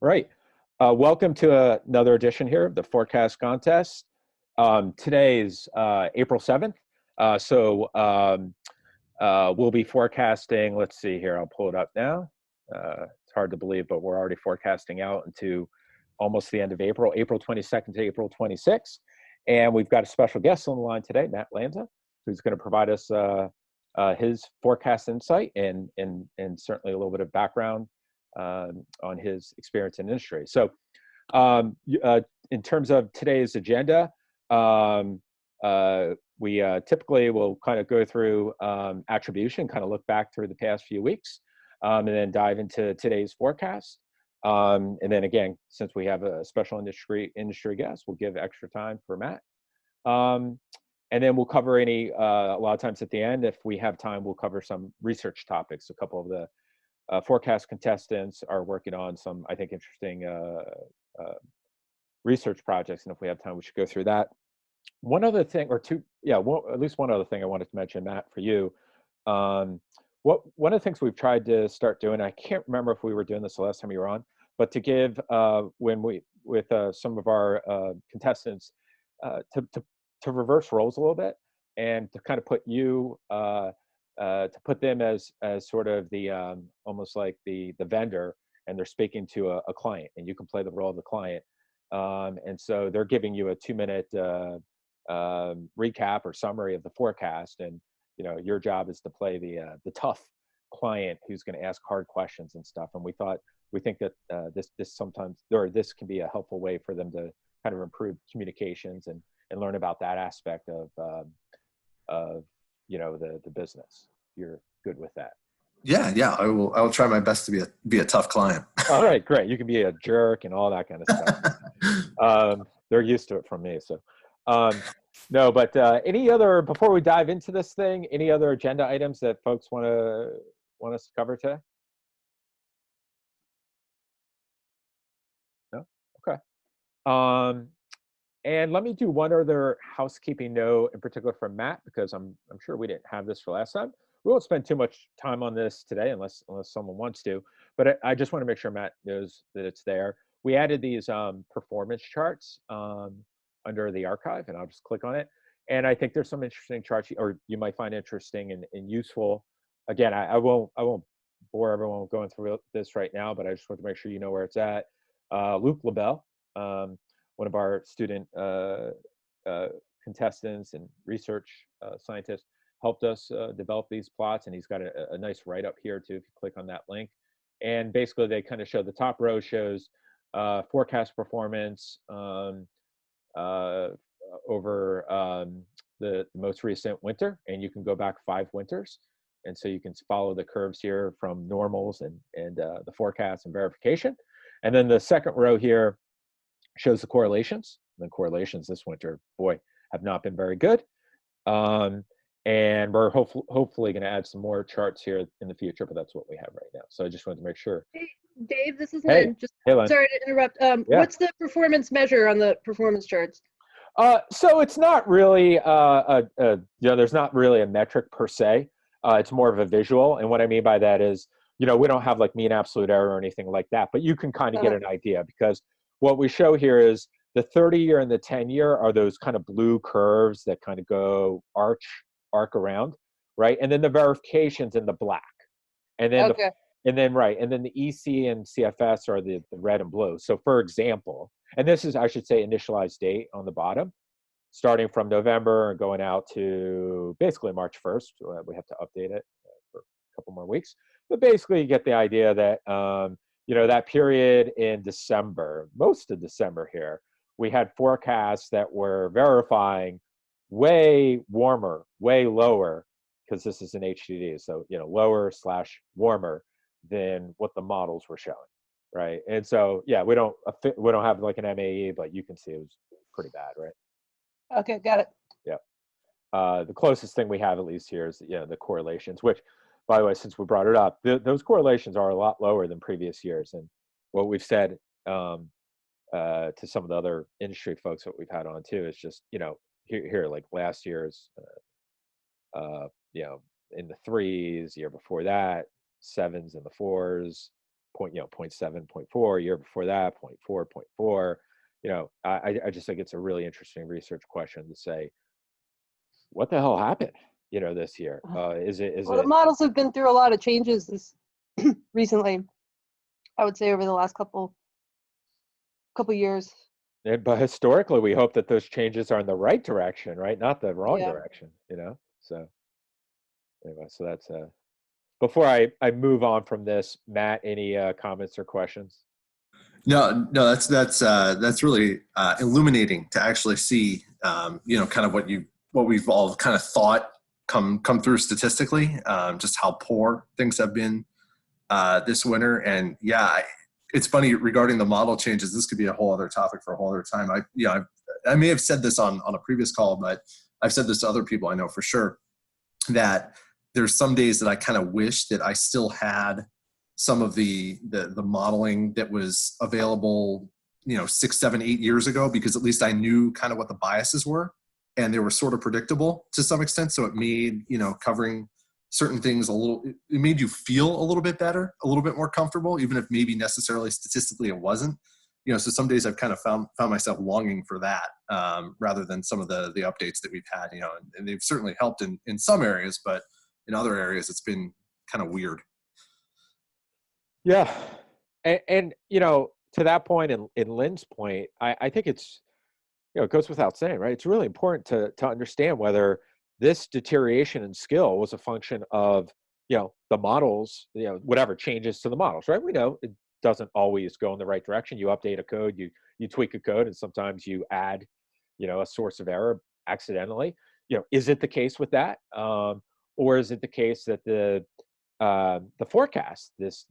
Right. Welcome to another edition here of the Forecast Contest. Today is April 7th. We'll be forecasting, let's see here, I'll pull it up now. It's hard to believe, but we're already forecasting out into almost the end of April, April 22nd to April 26th. And we've got a special guest on the line today, Matt Lanza, who's going to provide us his forecast insight and certainly a little bit of background on his experience in industry. So in terms of today's agenda, we typically will kind of go through attribution, kind of look back through the past few weeks, and then dive into today's forecast. And then again, since we have a special industry guest, we'll give extra time for Matt. And then we'll cover a lot of times at the end, if we have time, we'll cover some research topics. A couple of the forecast contestants are working on some, I think, interesting research projects, and if we have time, we should go through that. One other thing, or two, at least one other thing I wanted to mention, Matt, for you. One of the things we've tried to start doing, I can't remember if we were doing this the last time you were on, but to give with some of our contestants to reverse roles a little bit and to kind of put you to put them as sort of the almost like the vendor, and they're speaking to a client, and you can play the role of the client. And so they're giving you a 2-minute recap or summary of the forecast, and your job is to play the tough client who's going to ask hard questions and stuff. And we think that this can be a helpful way for them to kind of improve communications and learn about that aspect of the business. You're good with that? Yeah. I will try my best to be a tough client. All right, great. You can be a jerk and all that kind of stuff. They're used to it from me. So no, but any other, before we dive into this thing, any other agenda items that folks want us to cover today? No? Okay. And let me do one other housekeeping note in particular from Matt, because I'm sure we didn't have this for last time. We won't spend too much time on this today unless someone wants to, but I just want to make sure Matt knows that it's there. We added these performance charts under the archive, and I'll just click on it. And I think there's some interesting charts, or you might find interesting and useful. Again, I won't bore everyone going through this right now, but I just want to make sure you know where it's at. Luke LaBelle, one of our student contestants and research scientists, helped us develop these plots, and he's got a nice write-up here too if you click on that link. And basically they kind of show, the top row shows forecast performance over the most recent winter, and you can go back 5 winters, and so you can follow the curves here from normals and the forecast and verification. And then the second row here shows the correlations. The correlations this winter, boy, have not been very good. And we're hopefully going to add some more charts here in the future, but that's what we have right now. So I just wanted to make sure. Hey, Dave, this is Lynn. Hey, Lynn. Sorry to interrupt. Yeah. What's the performance measure on the performance charts? So it's not really there's not really a metric per se. It's more of a visual, and what I mean by that is, we don't have like mean absolute error or anything like that, but you can kind of get an idea, because what we show here is the 30-year and the 10-year are those kind of blue curves that kind of go arc around, right? And then the verifications in the black, and then and then the EC and CFS are the red and blue. So for example, and this is, I should say, initialized date on the bottom, starting from November and going out to basically March 1st. We have to update it for a couple more weeks, but basically you get the idea that that period in December, most of December here, we had forecasts that were verifying way warmer, way lower, because this is an HDD, so lower/warmer than what the models were showing, right? And so we don't have like an MAE, but you can see it was pretty bad, right? Okay, got it. Yeah. The closest thing we have, at least here, is the correlations, which, by the way, since we brought it up, those correlations are a lot lower than previous years. And what we've said to some of the other industry folks that we've had on too is just, here like last year's, in the 3s, year before that, 7s and the 4s, 0.7, 0.4, year before that, 0.4, 0.4. I just think it's a really interesting research question to say, what the hell happened, this year? Is Well, the it, models have been through a lot of changes this recently. I would say over the last couple years. but historically, we hope that those changes are in the right direction, right? Not the wrong Yeah. direction, So anyway, so that's before I move on from this, Matt, any comments or questions? No, that's really illuminating to actually see, kind of what we've all kind of thought come through statistically, just how poor things have been this winter. And yeah, it's funny regarding the model changes. This could be a whole other topic for a whole other time. I may have said this on a previous call, but I've said this to other people I know for sure, that there's some days that I kind of wish that I still had some of the modeling that was available, 6, 7, 8 years ago, because at least I knew kind of what the biases were and they were sort of predictable to some extent. So it made, covering certain things it made you feel a little bit better, a little bit more comfortable, even if maybe necessarily statistically it wasn't. So some days I've kind of found myself longing for that, rather than some of the updates that we've had, and they've certainly helped in some areas, but in other areas it's been kind of weird. Yeah. And to that point, in Lynn's point, I think it's, it goes without saying, right? It's really important to understand whether this deterioration in skill was a function of, the models, whatever changes to the models, right? We know it doesn't always go in the right direction. You update a code, you tweak a code, and sometimes you add, a source of error accidentally. Is it the case with that? Or is it the case that the forecast this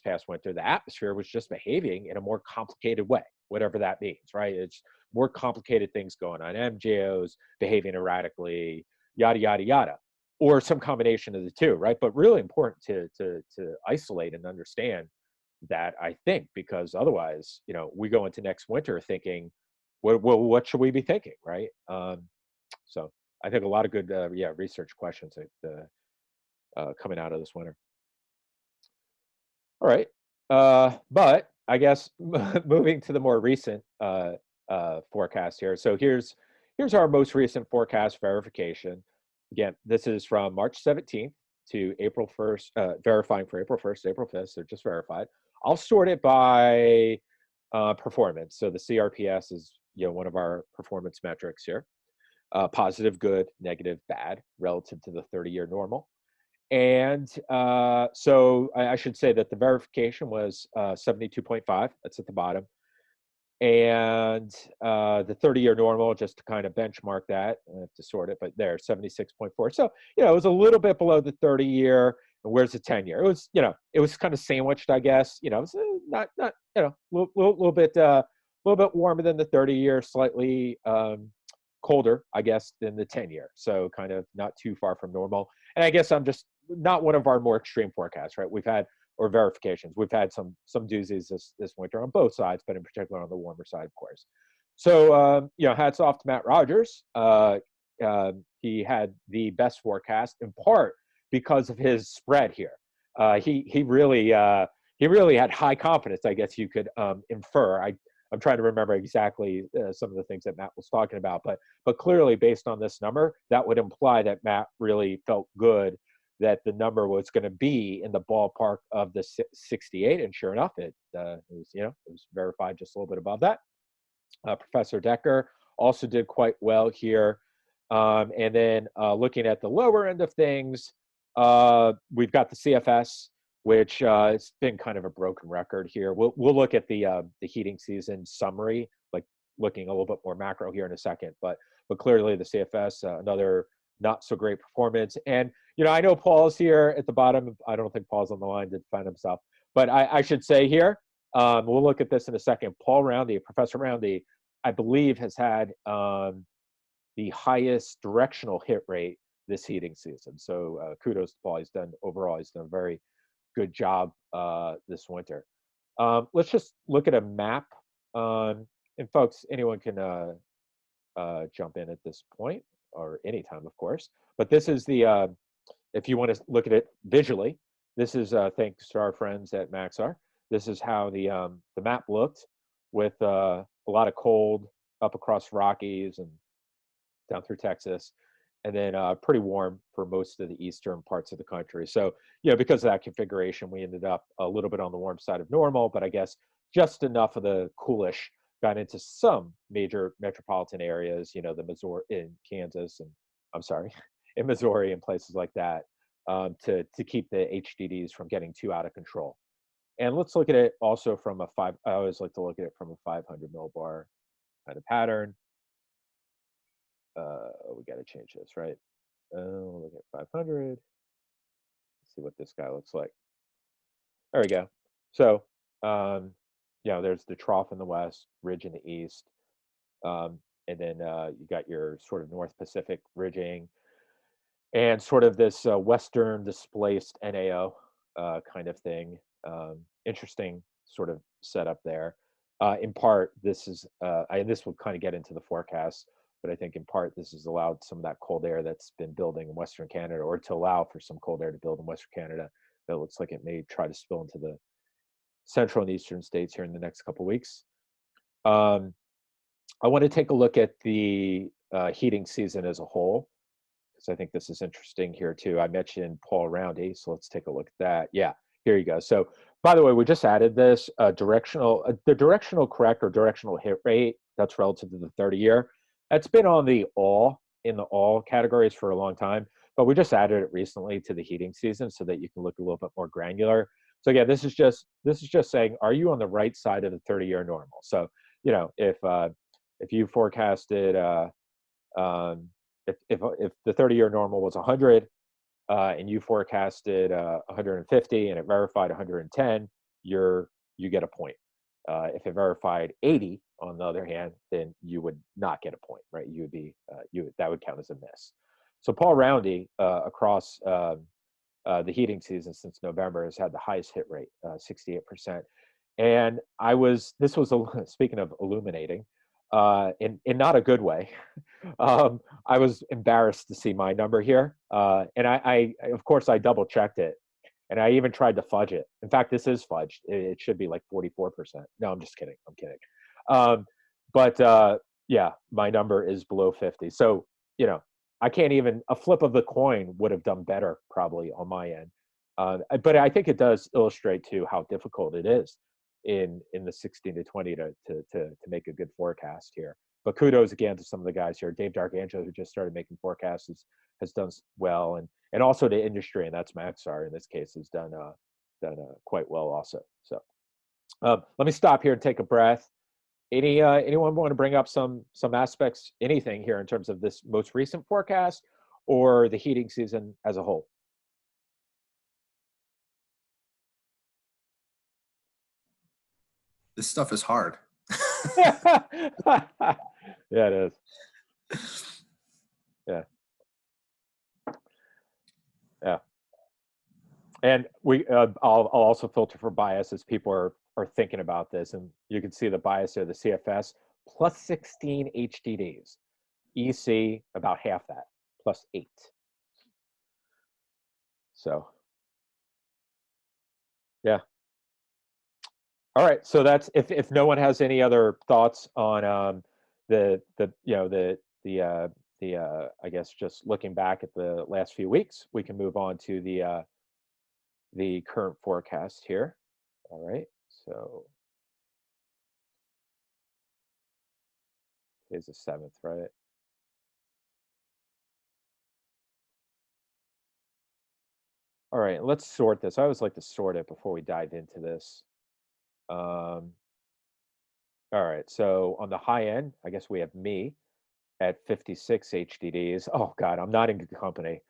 past winter, the atmosphere was just behaving in a more complicated way, whatever that means, right? It's more complicated things going on, MJOs behaving erratically, yada yada yada, or some combination of the two, right? But really important to isolate and understand that, I think, because otherwise, we go into next winter thinking, what should we be thinking, right? So I think a lot of good research questions coming out of this winter. All right. But I guess moving to the more recent forecast here. So here's our most recent forecast verification. Again, this is from March 17th to April 1st, verifying for April 1st, April 5th. So just verified. I'll sort it by performance. So the CRPS is one of our performance metrics here. Positive, good, negative, bad, relative to the 30-year normal. And so I should say that the verification was 72.5. That's at the bottom. And the 30-year normal, just to kind of benchmark that, I have to sort it, but there, 76.4. So, it was a little bit below the 30-year. And where's the 10-year? It was, it was kind of sandwiched, I guess. It's not little bit warmer than the 30-year, slightly colder, I guess, than the 10-year. So kind of not too far from normal. And I guess I'm just not one of our more extreme forecasts, right? Or verifications. We've had some doozies this winter on both sides, but in particular on the warmer side, of course. So, hats off to Matt Rogers. He had the best forecast, in part because of his spread here. He really had high confidence, I guess you could infer. I'm trying to remember exactly some of the things that Matt was talking about, but clearly based on this number, that would imply that Matt really felt good that the number was going to be in the ballpark of the 68, and sure enough, it was verified just a little bit above that. Professor Decker also did quite well here, and then looking at the lower end of things, we've got the CFS, which it's been kind of a broken record here. We'll look at the heating season summary, like looking a little bit more macro here in a second, but clearly the CFS, another not so great performance. And I know Paul's here at the bottom. I don't think Paul's on the line to defend himself, but I should say here, we'll look at this in a second. Paul Roundy, Professor Roundy, I believe has had the highest directional hit rate this heating season. So kudos to Paul. He's done a very good job this winter. Let's just look at a map. And folks, anyone can jump in at this point or anytime, of course. But this is if you want to look at it visually, this is thanks to our friends at Maxar. this is how the map looked, with a lot of cold up across Rockies and down through Texas, and then pretty warm for most of the eastern parts of the country. So, because of that configuration, we ended up a little bit on the warm side of normal, but I guess just enough of the coolish got into some major metropolitan areas, the Missouri in Kansas, and I'm sorry, in Missouri and places like that, to keep the HDDs from getting too out of control. And let's look at it also from I always like to look at it from a 500 millibar kind of pattern. We got to change this, right? We'll look at 500. Let's see what this guy looks like. There we go. So, there's the trough in the west, ridge in the east, and then you got your sort of North Pacific ridging, and sort of this western displaced NAO kind of thing. Interesting sort of setup there. In part, this is, and this will kind of get into the forecast, but I think in part this has allowed some of that cold air that's been building in Western Canada, or to allow for some cold air to build in Western Canada, that looks like it may try to spill into the central and eastern states here in the next couple of weeks. I want to take a look at the heating season as a whole, because I think this is interesting here too. I mentioned Paul Roundy, so let's take a look at that. Yeah, here you go. So, by the way, we just added this the directional correct or directional hit rate. That's relative to the 30-year. That's been on the in the all categories for a long time, but we just added it recently to the heating season so that you can look a little bit more granular. So again, this is just saying, are you on the right side of the 30-year normal? So, if you forecasted if the 30-year normal was 100 and you forecasted 150 and it verified 110, you get a point. If it verified 80, on the other hand, then you would not get a point, right? You would be that would count as a miss. So Paul Roundy across the heating season since November has had the highest hit rate, 68%. And this was speaking of illuminating, in not a good way. I was embarrassed to see my number here, and I of course I double checked it, and I even tried to fudge it. In fact, this is fudged. It should be like 44%. No, I'm just kidding. I'm kidding. But yeah, my number is below 50. So I can't even, a flip of the coin would have done better probably on my end. But I think it does illustrate too how difficult it is in the 16 to 20 to make a good forecast here. But kudos again to some of the guys here. Dave Darkangelo, who just started making forecasts, has done well, and also the industry, and that's Maxar in this case, has done quite well also. So let me stop here and take a breath. Anyone want to bring up some aspects, anything here in terms of this most recent forecast or the heating season as a whole? This stuff is hard. Yeah, it is. Yeah. And I'll also filter for bias as people are thinking about this, and you can see the bias there, the CFS plus 16 HDDs, EC about half that, plus 8. So yeah. All right, so that's if no one has any other thoughts on the I guess just looking back at the last few weeks, we can move on to the current forecast here. All right, so today's the 7th, right? All right, let's sort this. I always like to sort it before we dive into this. All right, so on the high end, I guess we have me at 56 HDDs. Oh God, I'm not in good company.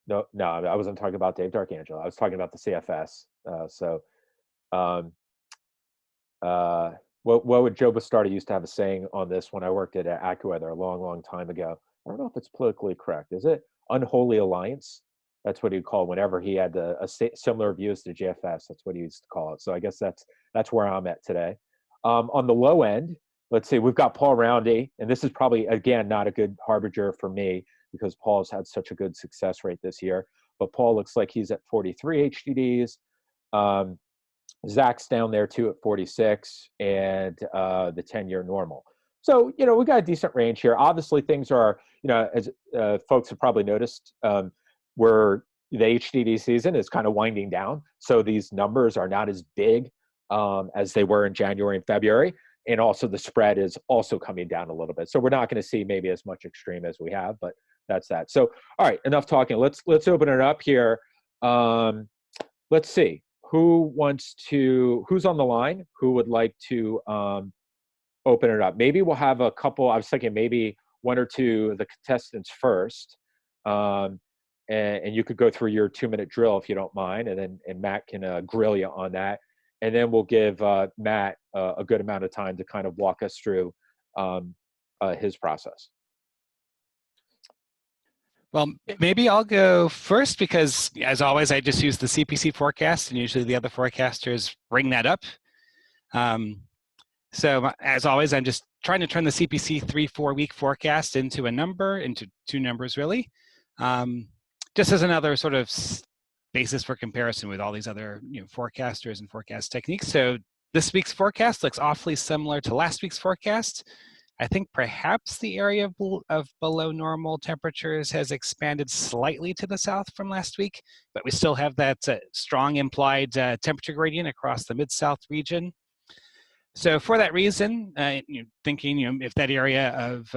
No, I wasn't talking about Dave Darkangelo. I was talking about the CFS. What would Joe Bastardi used to have a saying on this when I worked at AccuWeather a long time ago. I don't know if it's politically correct. Is it unholy alliance? That's what he'd call whenever he had a similar views to JFS. That's what he used to call it. So I guess that's where I'm at today. On the low end, let's see, we've got Paul Roundy, and this is probably, again, not a good harbinger for me because Paul's had such a good success rate this year. But Paul looks like he's at 43 HDDs. Zach's down there too at 46, and the 10-year normal. So, we got a decent range here. Obviously, things are, as folks have probably noticed, where the HDD season is kind of winding down. So these numbers are not as big as they were in January and February. And also the spread is also coming down a little bit. So we're not going to see maybe as much extreme as we have, but that's that. So, all right, enough talking. Let's open it up here. Let's see. Who's on the line? Who would like to open it up? Maybe we'll have a couple. I was thinking maybe one or two of the contestants first. And you could go through your 2-minute drill if you don't mind. And Matt can grill you on that. And then we'll give Matt a good amount of time to kind of walk us through his process. Well, maybe I'll go first because, as always, I just use the CPC forecast, and usually the other forecasters bring that up. So, as always, I'm just trying to turn the CPC 3-4 week forecast into two numbers, really, just as another sort of basis for comparison with all these other forecasters and forecast techniques. So, this week's forecast looks awfully similar to last week's forecast. I think perhaps the area of below normal temperatures has expanded slightly to the south from last week, but we still have that strong implied temperature gradient across the Mid-South region. So for that reason, thinking if that area of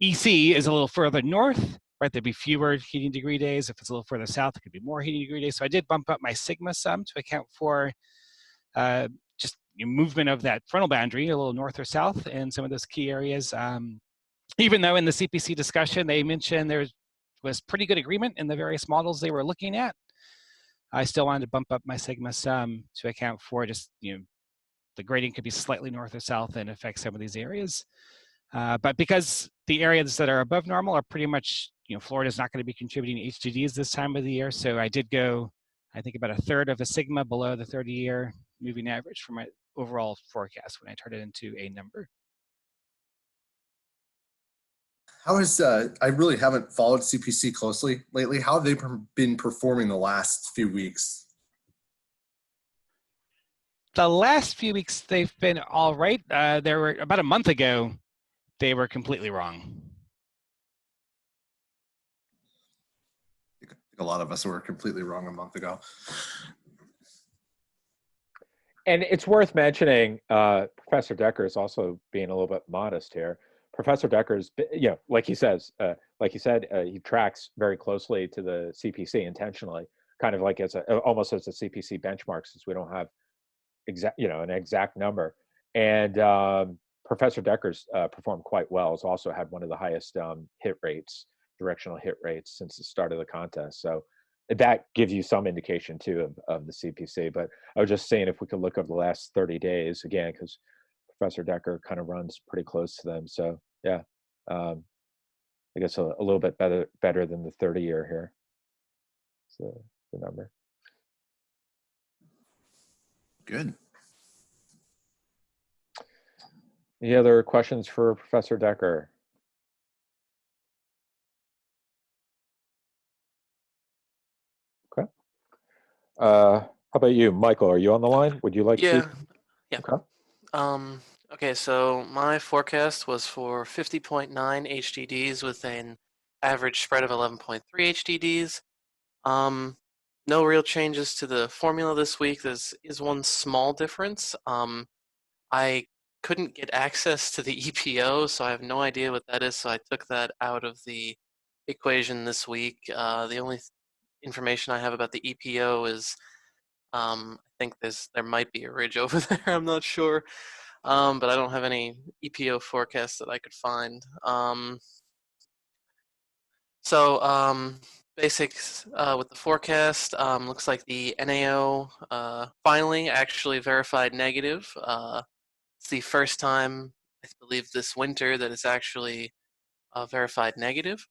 EC is a little further north, right, there'd be fewer heating degree days. If it's a little further south, it could be more heating degree days. So I did bump up my sigma sum to account for just movement of that frontal boundary a little north or south in some of those key areas. Even though in the CPC discussion, they mentioned there was pretty good agreement in the various models they were looking at, I still wanted to bump up my sigma sum to account for just, the gradient could be slightly north or south and affect some of these areas. But because the areas that are above normal are pretty much, Florida's not going to be contributing HDDs this time of the year. So I did go, I think, about a third of a sigma below the 30-year moving average for my overall forecast when I turned it into a number. How is, I really haven't followed CPC closely lately. How have they been performing the last few weeks? The last few weeks, they've been all right. There were, about a month ago, they were completely wrong. I think a lot of us were completely wrong a month ago. And it's worth mentioning, Professor Decker is also being a little bit modest here. Professor Decker's, like he says, like he said, he tracks very closely to the CPC intentionally, kind of like almost as a CPC benchmark, since we don't have an exact number. And Professor Decker's performed quite well. Has also had one of the highest directional hit rates since the start of the contest. So that gives you some indication too of the CPC. But I was just saying, if we could look over the last 30 days again, because Professor Decker kind of runs pretty close to them. So yeah, I guess a little bit better than the 30-year here. So the number. Good. Any other questions for Professor Decker? Okay. How about you, Michael? Are you on the line? Would you like to? Yeah. Okay. Okay, so my forecast was for 50.9 HDDs with an average spread of 11.3 HDDs. No real changes to the formula this week. There is one small difference. I couldn't get access to the EPO, so I have no idea what that is, so I took that out of the equation this week. The only information I have about the EPO is I think there might be a ridge over there, I'm not sure. But I don't have any EPO forecasts that I could find. Basics with the forecast, looks like the NAO finally actually verified negative. It's the first time, I believe, this winter that it's actually verified negative.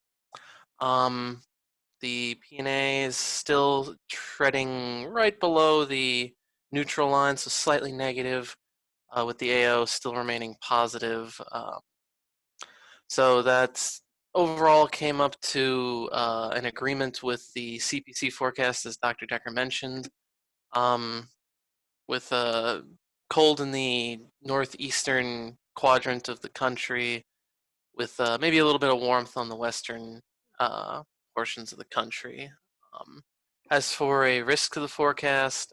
The P&A is still treading right below the neutral line, so slightly negative, with the AO still remaining positive. So that's overall came up to an agreement with the CPC forecast, as Dr. Decker mentioned. with cold in the northeastern quadrant of the country, with maybe a little bit of warmth on the western portions of the country. As for a risk to the forecast,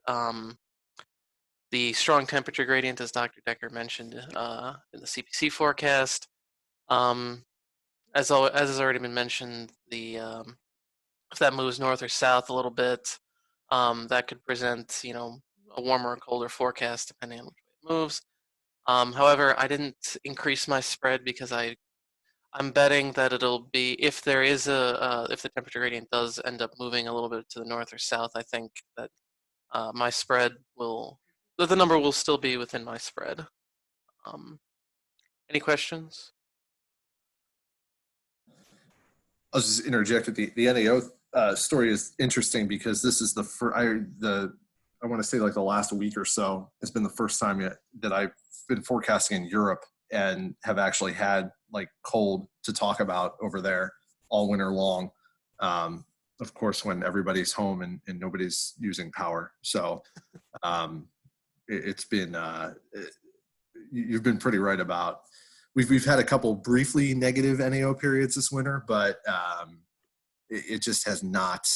the strong temperature gradient, as Dr. Decker mentioned in the CPC forecast, as has already been mentioned, if that moves north or south a little bit, that could present, a warmer or colder forecast depending on which way it moves. However, I didn't increase my spread because I'm betting that it'll be, if there is if the temperature gradient does end up moving a little bit to the north or south, I think that my spread that the number will still be within my spread. Any questions? I'll just interject that the NAO story is interesting because this is I want to say like the last week or so has been the first time that I've been forecasting in Europe and have actually had like cold to talk about over there all winter long. Of course, when everybody's home and nobody's using power. So it's been, you've been pretty right about, we've had a couple briefly negative NAO periods this winter, but it just has not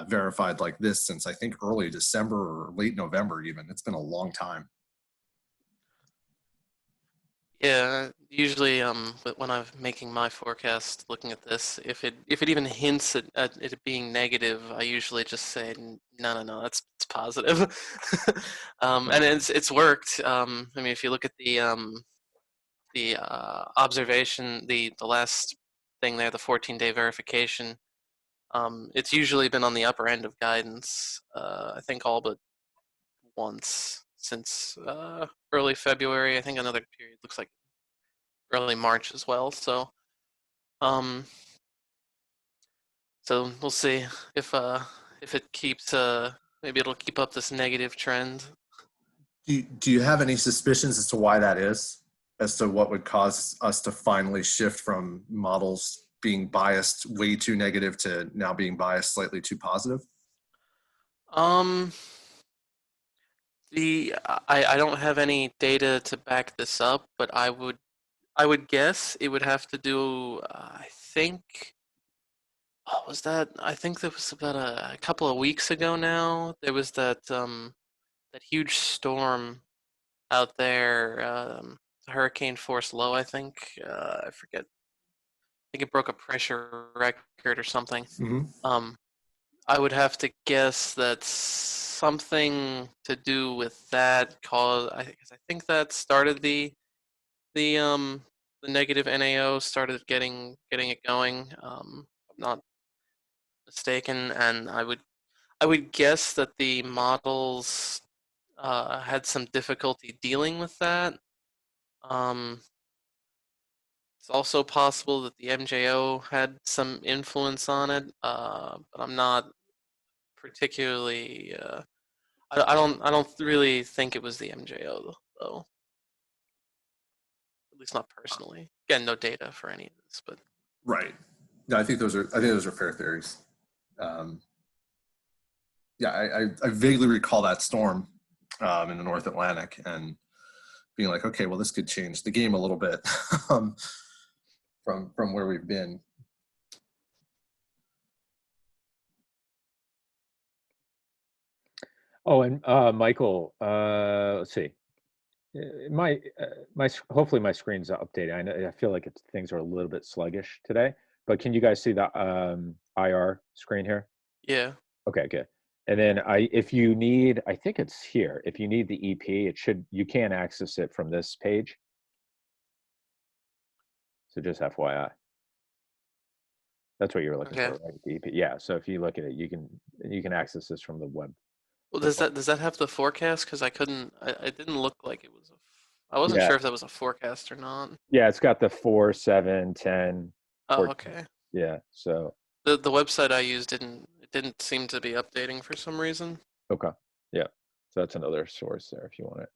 verified like this since I think early December or late November even. It's been a long time. Yeah, usually when I'm making my forecast, looking at this, if it even hints at it being negative, I usually just say no, it's positive. And it's worked. I mean, if you look at the observation, the last thing there, the 14-day verification, it's usually been on the upper end of guidance. I think all but once since early February. I think another period looks like early March as well. So so we'll see if it keeps maybe it'll keep up this negative trend. Do you have any suspicions as to why that is? As to what would cause us to finally shift from models being biased way too negative to now being biased slightly too positive? I don't have any data to back this up, but I would guess it would have to do. I think. What was that? I think that was about a couple of weeks ago now. There was that huge storm out there, hurricane force low. I think I forget. I think it broke a pressure record or something. Mm-hmm. I would have to guess that something to do with that cause. I think that started the negative NAO, started getting it going. I'm not mistaken, and I would guess that the models had some difficulty dealing with that. It's also possible that the MJO had some influence on it, but I'm not particularly. I don't really think it was the MJO though. At least not personally. Again, no data for any of this, but Right. No, I think those are fair theories. Yeah, I vaguely recall that storm in the North Atlantic and being like, okay, well, this could change the game a little bit from where we've been. Oh, and Michael, let's see. My hopefully my screen's updated. I feel like things are a little bit sluggish today, but can you guys see the IR screen here? yeah. Okay, good. And then if you need, I think it's here. If you need the EP, you can access it from this page. So just FYI. That's what you were looking Okay. for, right? The EP. Yeah. So if you look at it, you can access this from the web. Well, does that have the forecast? Because I couldn't. It didn't look like it was I wasn't Yeah. sure if that was a forecast or not. Yeah, it's got the 4, 7, 10. Oh, 14. okay. Yeah. So The website I used didn't seem to be updating for some reason. okay. Yeah. So that's another source there if you want it.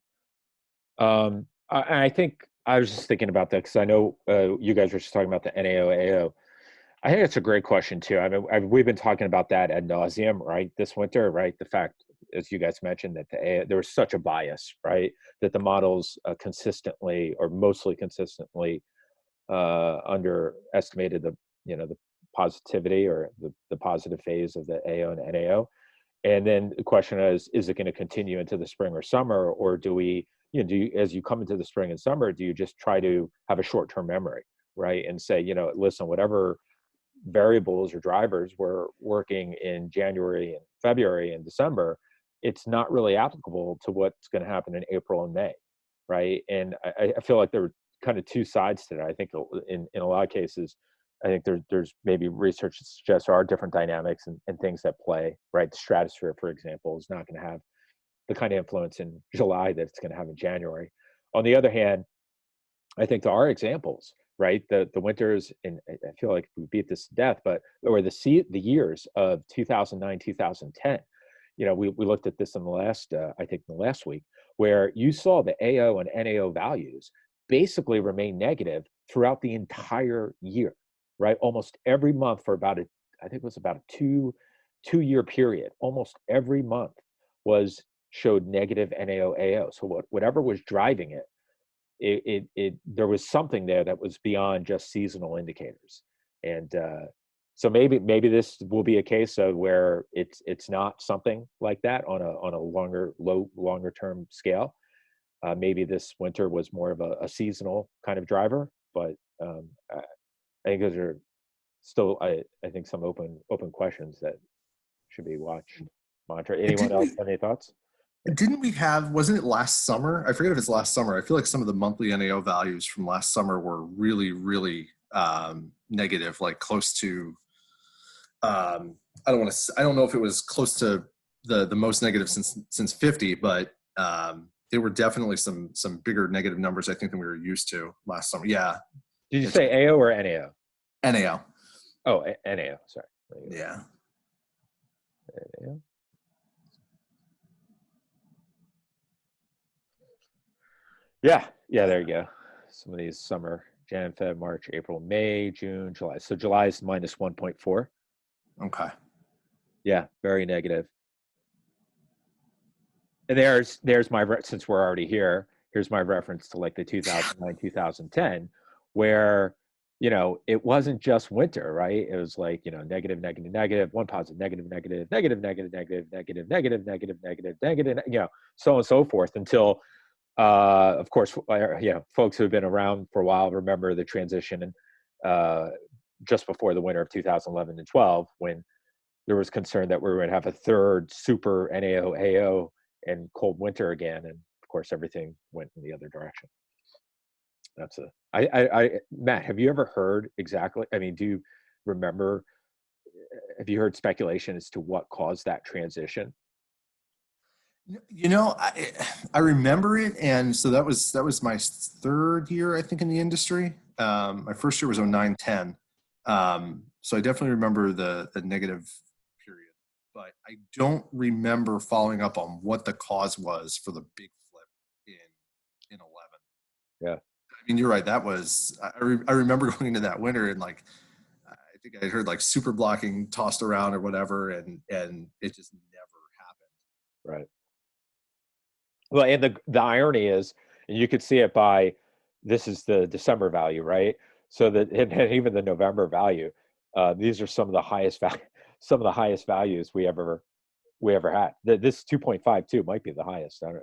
I think I was just thinking about that because I know you guys were just talking about the NAO/AO. I think it's a great question too. I mean, we've been talking about that ad nauseum, right? This winter, right? The fact as you guys mentioned, that there was such a bias, right? That the models consistently or mostly consistently underestimated the positivity or the positive phase of the AO and NAO. And then the question is it going to continue into the spring or summer, or do we, as you come into the spring and summer, do you just try to have a short-term memory, right? And say, listen, whatever variables or drivers were working in January and February and December, it's not really applicable to what's going to happen in April and May, right? And I feel like there were kind of two sides to that. I think in a lot of cases, I think there's maybe research that suggests there are different dynamics and things that play, right? The stratosphere, for example, is not going to have the kind of influence in July that it's going to have in January. On the other hand, I think there are examples, right? The winters, and I feel like we beat this to death, but or the years of 2009, 2010. We looked at this in the last, I think the last week, where you saw the AO and NAO values basically remain negative throughout the entire year, right? Almost every month for I think it was about a two-year period. Almost every month showed negative NAO AO. So whatever was driving it, there was something there that was beyond just seasonal indicators. And so maybe this will be a case of where it's not something like that on a longer term scale. Maybe this winter was more of a seasonal kind of driver, but I think those are still I think some open questions that should be watched, monitored. Anyone else have any thoughts? Wasn't it last summer? I forget if it's last summer. I feel like some of the monthly NAO values from last summer were really, really negative, like close to, I don't know if it was close to the most negative since 50, but there were definitely some bigger negative numbers, I think, than we were used to last summer. Yeah. Did you say AO or NAO? NAO. Oh, NAO, sorry. Yeah. NAO. Yeah, there you go. Some of these summer, Jan, Feb, March, April, May, June, July. So July is minus 1.4. Okay. Yeah, very negative. And there's since we're already here, here's my reference to like the 2009, 2010, where, it wasn't just winter, right? It was like, negative, negative, negative, one positive, negative, negative, negative, negative, negative, negative, negative, negative, negative, negative, so on and so forth until, of course, folks who have been around for a while remember the transition just before the winter of 2011 and 12, when there was concern that we were going to have a third super NAO AO and cold winter again, and of course everything went in the other direction. That's Matt, have you ever heard exactly? I mean, do you remember? Have you heard speculation as to what caused that transition? I remember it, and so that was my third year, I think, in the industry. My first year was 09-10, so I definitely remember the negative period, but I don't remember following up on what the cause was for the big flip in 11. Yeah, I mean, you're right. That was I remember going into that winter and like I think I heard like super blocking tossed around or whatever, and it just never happened. right. Well, and the irony is, and you could see it by, this is the December value, right? So that, and even the November value, these are some of the highest values we ever had. This 2.52 might be the highest. I'm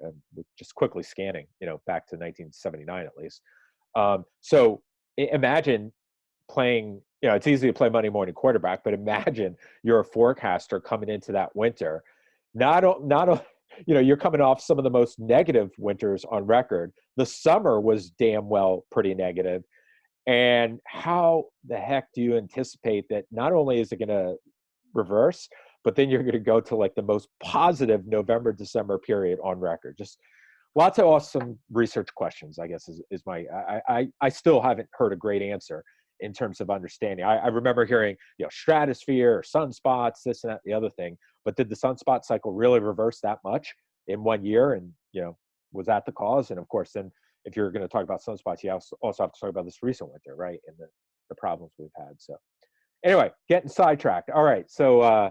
just quickly scanning, back to 1979 at least. So imagine playing. It's easy to play Monday morning quarterback, but imagine you're a forecaster coming into that winter. You're coming off some of the most negative winters on record. The summer was damn well pretty negative. And how the heck do you anticipate that not only is it going to reverse, but then you're going to go to like the most positive November, December period on record? Just lots of awesome research questions, I guess, is my, I still haven't heard a great answer in terms of understanding. I remember hearing, stratosphere, sunspots, this and that, the other thing. But did the sunspot cycle really reverse that much in 1 year? And, was that the cause? And of course, then if you're going to talk about sunspots, you also have to talk about this recent winter, right? And the problems we've had. So anyway, getting sidetracked. All right. So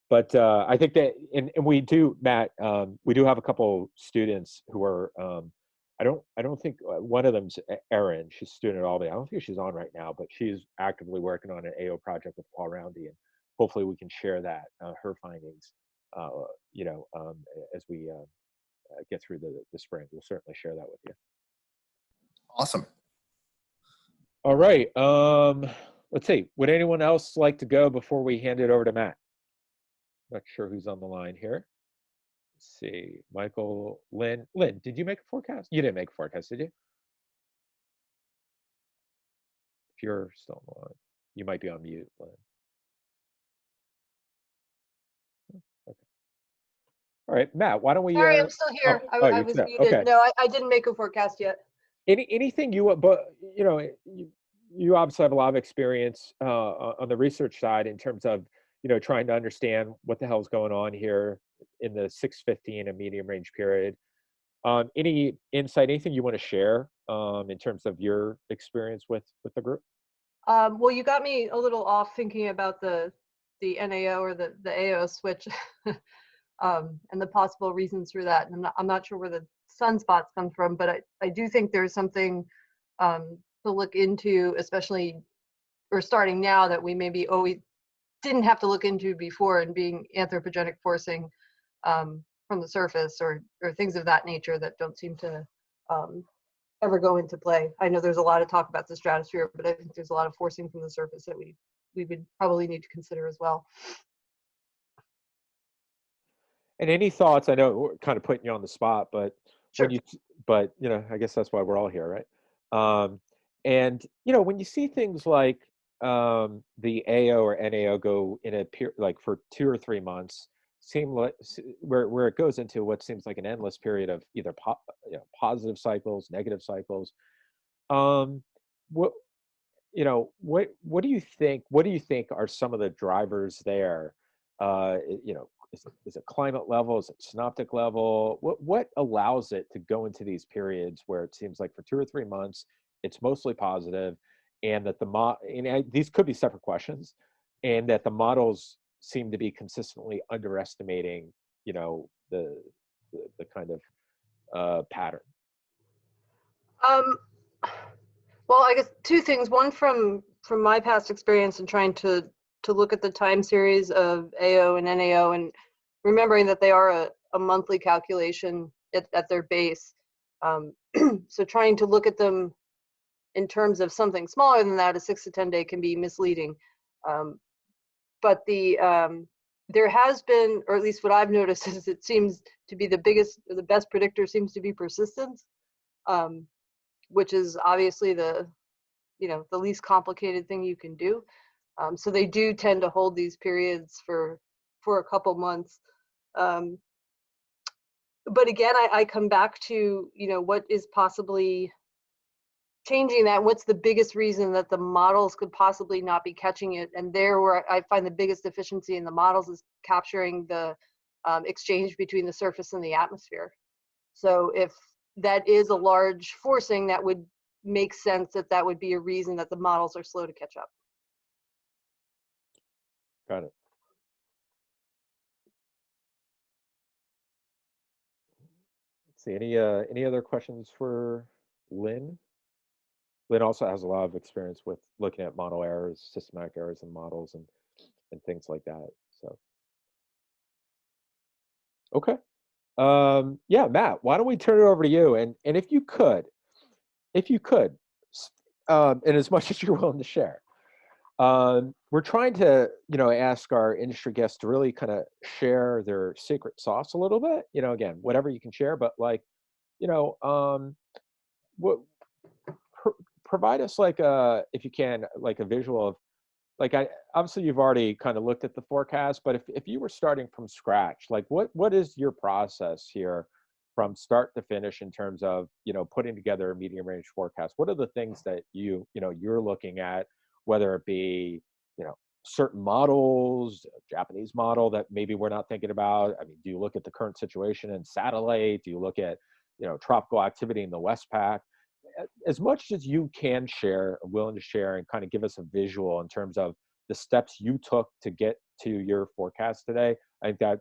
But I think that, and we do, Matt, we do have a couple students who are, I don't think one of them's Erin. She's a student at Albany. I don't think she's on right now, but she's actively working on an AO project with Paul Roundy, and hopefully we can share that, her findings, uh, you know, as we get through the spring. We'll certainly share that with you. Awesome. All right. Let's see. Would anyone else like to go before we hand it over to Matt? Not sure who's on the line here. Let's see. Michael, Lynn. Lynn, did you make a forecast? You didn't make a forecast, did you? If you're still on the line, you might be on mute, Lynn. Okay. All right, Matt, why don't we? Sorry, I'm still here. Oh, I you're was still, muted. okay. No, I didn't make a forecast yet. Anything you, but you know, you obviously have a lot of experience on the research side in terms of, you know, trying to understand what the hell's going on here in the 615 and medium range period. Any insight, anything you want to share in terms of your experience with the group? Well, you got me a little off thinking about the NAO or the AO switch, and the possible reasons for that. And I'm not sure where the sunspots come from, but I do think there's something to look into, especially or starting now, that we maybe always didn't have to look into before, and being anthropogenic forcing from the surface, or things of that nature that don't seem to ever go into play. I know there's a lot of talk about the stratosphere, but I think there's a lot of forcing from the surface that we would probably need to consider as well. And any thoughts? I know we're kind of putting you on the spot, but Sure. but you know, I guess that's why we're all here, right? And you know, when you see things like the AO or NAO go in a period like for 2 or 3 months, seem like where it goes into what seems like an endless period of either you know, positive cycles, negative cycles. What you know, what do you think? What do you think are some of the drivers there? You know, is it climate level? Is it synoptic level? What allows it to go into these periods where it seems like for 2 or 3 months it's mostly positive, and that these could be separate questions, and that the models seem to be consistently underestimating, you know, the kind of pattern. Um, well, I guess two things. One, from my past experience in trying to look at the time series of AO and NAO, and remembering that they are a monthly calculation at their base. So trying to look at them in terms of something smaller than that, a 6 to 10 day, can be misleading. But there has been, or at least what I've noticed, is it seems to be the best predictor seems to be persistence, which is obviously the least complicated thing you can do. So they do tend to hold these periods for a couple months. But again, I come back to, you know, what is possibly changing that. What's the biggest reason that the models could possibly not be catching it? And there, where I find the biggest deficiency in the models, is capturing the exchange between the surface and the atmosphere. So if that is a large forcing, that would make sense that would be a reason that the models are slow to catch up. Got it. Let's see, any other questions for Lynn? Lynn also has a lot of experience with looking at model errors, systematic errors in models, and things like that. So, okay. Yeah, Matt, why don't we turn it over to you? And if you could, and as much as you're willing to share, we're trying to, you know, ask our industry guests to really kind of share their secret sauce a little bit. You know, again, whatever you can share, but like, you know, what provide us like if you can, like a visual of, like, obviously you've already kind of looked at the forecast, but if you were starting from scratch, like what is your process here from start to finish in terms of, you know, putting together a medium range forecast? What are the things that you know, you're looking at, whether it be, you know, certain models, Japanese model that maybe we're not thinking about? I mean, do you look at the current situation in satellite? Do you look at, you know, tropical activity in the Westpac? As much as you can share, willing to share, and kind of give us a visual in terms of the steps you took to get to your forecast today. I think that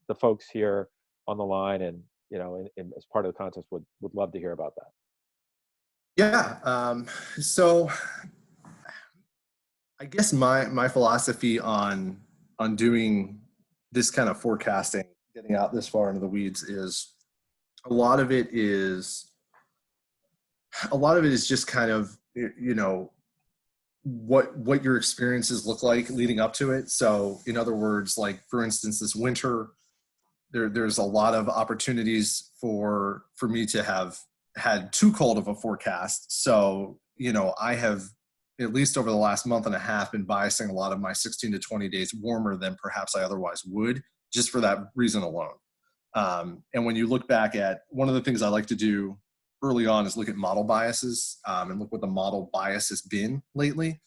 the folks here on the line and, you know, as part of the contest would love to hear about that. Yeah. So I guess my philosophy on doing this kind of forecasting, getting out this far into the weeds, is a lot of it is just kind of, you know, what your experiences look like leading up to it. So in other words, like for instance, this winter, there's a lot of opportunities for me to have had too cold of a forecast. So, you know, I have, at least over the last month and a half, been biasing a lot of my 16 to 20 days warmer than perhaps I otherwise would, just for that reason alone. And when you look back at, one of the things I like to do early on is look at model biases, and look what the model bias has been lately.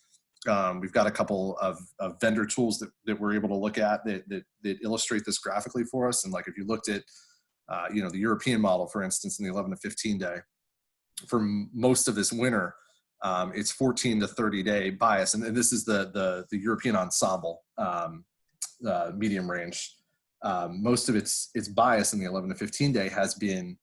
We've got a couple of vendor tools that we're able to look at that illustrate this graphically for us. And like if you looked at, you know, the European model, for instance, in the 11 to 15 day, for most of this winter, it's 14 to 30 day bias. And this is the European ensemble medium range. Most of its bias in the 11 to 15 day has been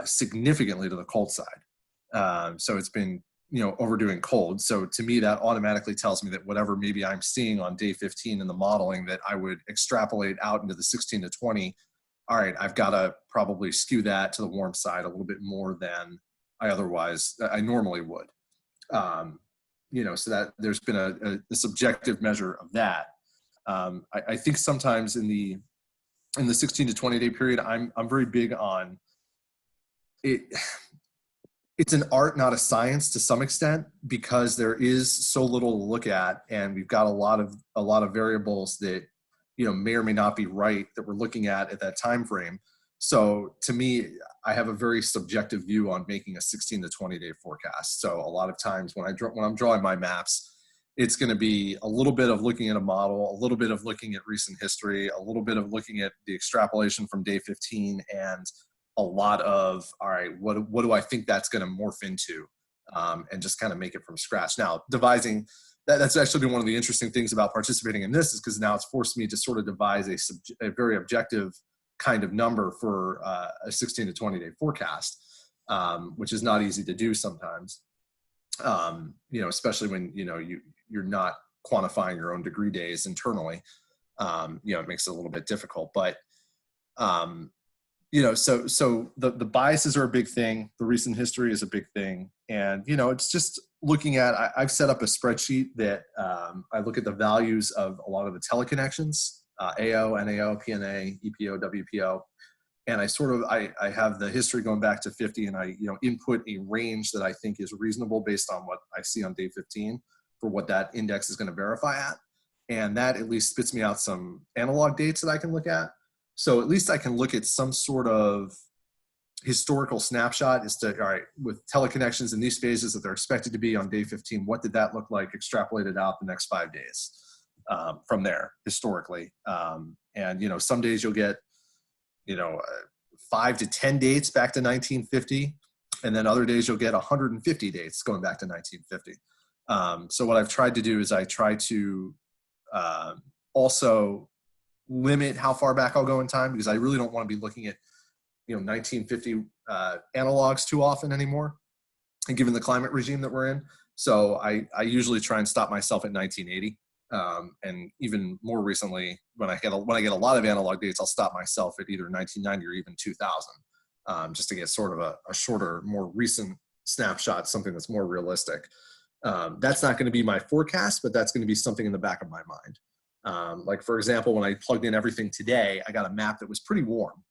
significantly to the cold side. So it's been, you know, overdoing cold. So to me, that automatically tells me that whatever maybe I'm seeing on day 15 in the modeling, that I would extrapolate out into the 16 to 20. All right, I've got to probably skew that to the warm side a little bit more than I normally would. You know, so that there's been a subjective measure of that. I think sometimes in the 16 to 20 day period, I'm very big on it. It's an art, not a science, to some extent, because there is so little to look at, and we've got a lot of variables that, you know, may or may not be right that we're looking at that time frame. So to me, I have a very subjective view on making a 16 to 20 day forecast. So a lot of times when I'm drawing my maps, it's going to be a little bit of looking at a model, a little bit of looking at recent history, a little bit of looking at the extrapolation from day 15, and a lot of, all right, what do I think that's going to morph into, and just kind of make it from scratch. Now, devising, that's actually been one of the interesting things about participating in this, is because now it's forced me to sort of devise a very objective kind of number for a 16 to 20 day forecast, which is not easy to do sometimes, you know, especially when, you know, you're not quantifying your own degree days internally. You know, it makes it a little bit difficult, but, you know, so the biases are a big thing. The recent history is a big thing. And, you know, it's just looking at, I've set up a spreadsheet that I look at the values of a lot of the teleconnections, AO, NAO, PNA, EPO, WPO. And I have the history going back to 50, and I, you know, input a range that I think is reasonable based on what I see on day 15 for what that index is going to verify at. And that at least spits me out some analog dates that I can look at. So at least I can look at some sort of historical snapshot as to, all right, with teleconnections in these phases that they're expected to be on day 15, what did that look like extrapolated out the next 5 days from there historically. And, you know, some days you'll get, you know, 5 to 10 dates back to 1950. And then other days you'll get 150 dates going back to 1950. So what I've tried to do is I try to also limit how far back I'll go in time, because I really don't want to be looking at, you know, 1950 analogs too often anymore, and given the climate regime that we're in. So I usually try and stop myself at 1980. And even more recently, when I get a lot of analog dates, I'll stop myself at either 1990 or even 2000, just to get sort of a shorter, more recent snapshot, something that's more realistic. That's not going to be my forecast, but that's going to be something in the back of my mind. Like for example, when I plugged in everything today, I got a map that was pretty warm.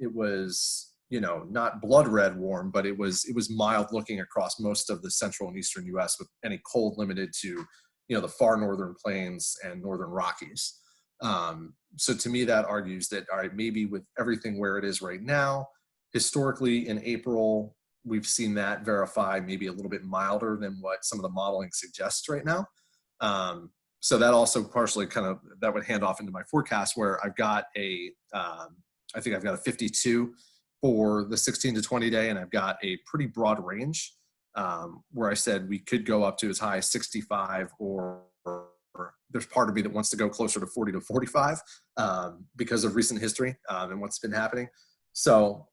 It was, you know, not blood red warm, but it was mild looking across most of the central and eastern U.S. with any cold limited to, you know, the far northern plains and northern Rockies. So to me, that argues that, all right, maybe with everything where it is right now, historically in April, we've seen that verify maybe a little bit milder than what some of the modeling suggests right now. So that also partially that would hand off into my forecast, where I've got I think I've got a 52 for the 16 to 20 day, and I've got a pretty broad range, where I said we could go up to as high as 65 or there's part of me that wants to go closer to 40 to 45 because of recent history and what's been happening. So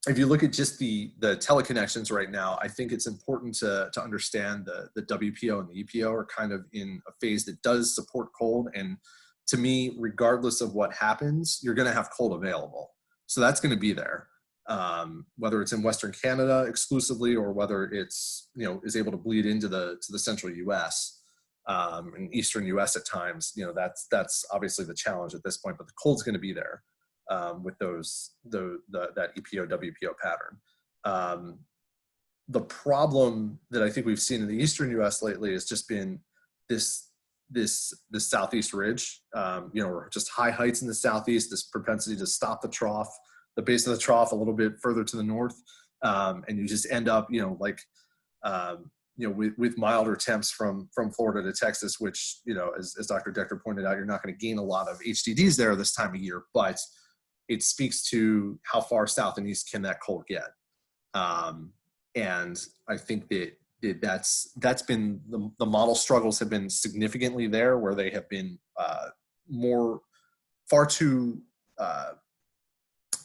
if you look at just the teleconnections right now, I think it's important to understand the WPO and the EPO are kind of in a phase that does support cold. And to me, regardless of what happens, you're going to have cold available. So that's going to be there, whether it's in Western Canada exclusively or whether it's, is able to bleed into the central US and Eastern US at times. That's obviously the challenge at this point, but the cold's going to be there. With that EPO WPO pattern. The problem that I think we've seen in the Eastern US lately has just been this southeast ridge, or just high heights in the southeast, this propensity to stop the trough, the base of the trough a little bit further to the north, and you just end up, with milder temps from Florida to Texas, which, as Dr. Decker pointed out, you're not going to gain a lot of HDDs there this time of year, but it speaks to how far south and east can that cold get. And I think that's been the model struggles have been significantly there, where they have been